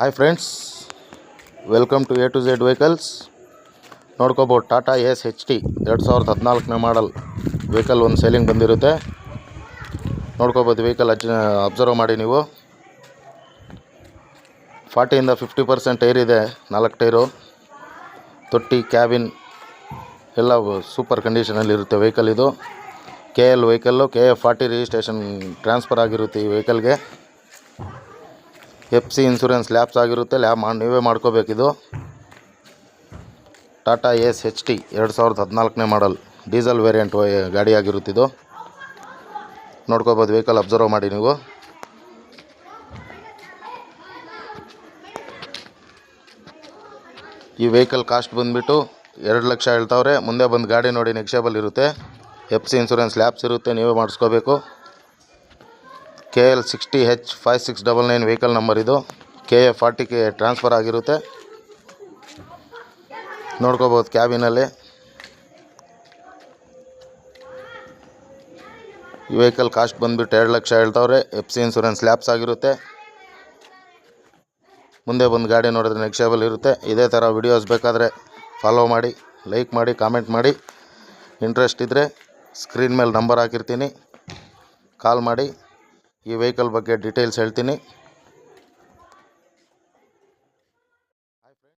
Hi friends, welcome to A to Z vehicles. ನೋಡ್ಕೋಬೋದು, Tata S H T 2014ನೇ model vehicle ಒಂದು selling ಬಂದಿರುತ್ತೆ. ನೋಡ್ಕೋಬೋದು, ವೆಹಿಕಲ್ ಅಬ್ಸರ್ವ್ ಮಾಡಿ ನೀವು. 40ಇಂದ 50% ಏರ್ ಇದೆ. 4 ಟೈರು, ತೊಟ್ಟಿ, ಕ್ಯಾಬಿನ್ ಎಲ್ಲ ಸೂಪರ್ ಕಂಡೀಷನಲ್ಲಿ ಇರುತ್ತೆ ವೆಹಿಕಲ್. ಇದು KL vehicle, KF40 registration transfer ಆಗಿರುತ್ತೆ ಈ ವೆಹಿಕಲ್ಗೆ. FC ಇನ್ಸೂರೆನ್ಸ್ ಲ್ಯಾಪ್ಸ್ ಆಗಿರುತ್ತೆ, ನೀವೇ ಮಾಡ್ಕೋಬೇಕಿದು. ಟಾಟಾ ಎಸ್ ಎಚ್ ಟಿ 2014ನೇ ಮಾಡಲ್ ಡೀಸೆಲ್ ವೇರಿಯಂಟ್ ಗಾಡಿ ಆಗಿರುತ್ತಿದ್ದು. ನೋಡ್ಕೋಬೋದು, ವೆಹಿಕಲ್ ಅಬ್ಸರ್ವ್ ಮಾಡಿ ನೀವು. ಈ ವೆಹಿಕಲ್ ಕಾಸ್ಟ್ ಬಂದುಬಿಟ್ಟು 2 ಲಕ್ಷ ಹೇಳ್ತಾವ್ರೆ. ಮುಂದೆ ಬಂದು ಗಾಡಿ ನೋಡಿ, ನೆಕ್ಸ್ಟೇಬಲ್ ಇರುತ್ತೆ. FC ಇನ್ಸೂರೆನ್ಸ್ ಲ್ಯಾಪ್ಸ್ ಇರುತ್ತೆ, ನೀವೇ ಮಾಡಿಸ್ಕೋಬೇಕು. KL 60H5699 ವೆಹಿಕಲ್ ನಂಬರ್ ಇದು. KF40ಗೆ ಟ್ರಾನ್ಸ್ಫರ್ ಆಗಿರುತ್ತೆ. ನೋಡ್ಕೋಬೋದು ಕ್ಯಾಬಿನಲ್ಲಿ. ಈ ವೆಹಿಕಲ್ ಕಾಸ್ಟ್ ಬಂದುಬಿಟ್ಟು 2 ಲಕ್ಷ ಹೇಳ್ತಾವ್ರೆ. FC ಇನ್ಸೂರೆನ್ಸ್ ಲ್ಯಾಪ್ಸ್ ಆಗಿರುತ್ತೆ. ಮುಂದೆ ಬಂದು ಗಾಡಿ ನೋಡಿದ್ರೆ ನೆಕ್ಸ್ಟೇಬಲ್ ಇರುತ್ತೆ. ಇದೇ ಥರ ವಿಡಿಯೋಸ್ ಬೇಕಾದರೆ ಫಾಲೋ ಮಾಡಿ, ಲೈಕ್ ಮಾಡಿ, ಕಾಮೆಂಟ್ ಮಾಡಿ. ಇಂಟ್ರೆಸ್ಟ್ ಇದ್ದರೆ ಸ್ಕ್ರೀನ್ ಮೇಲೆ ನಂಬರ್ ಹಾಕಿರ್ತೀನಿ, ಕಾಲ್ ಮಾಡಿ. ಈ ವೆಹಿಕಲ್ ಬಗ್ಗೆ ಡೀಟೇಲ್ಸ್ ಹೇಳ್ತೀನಿ.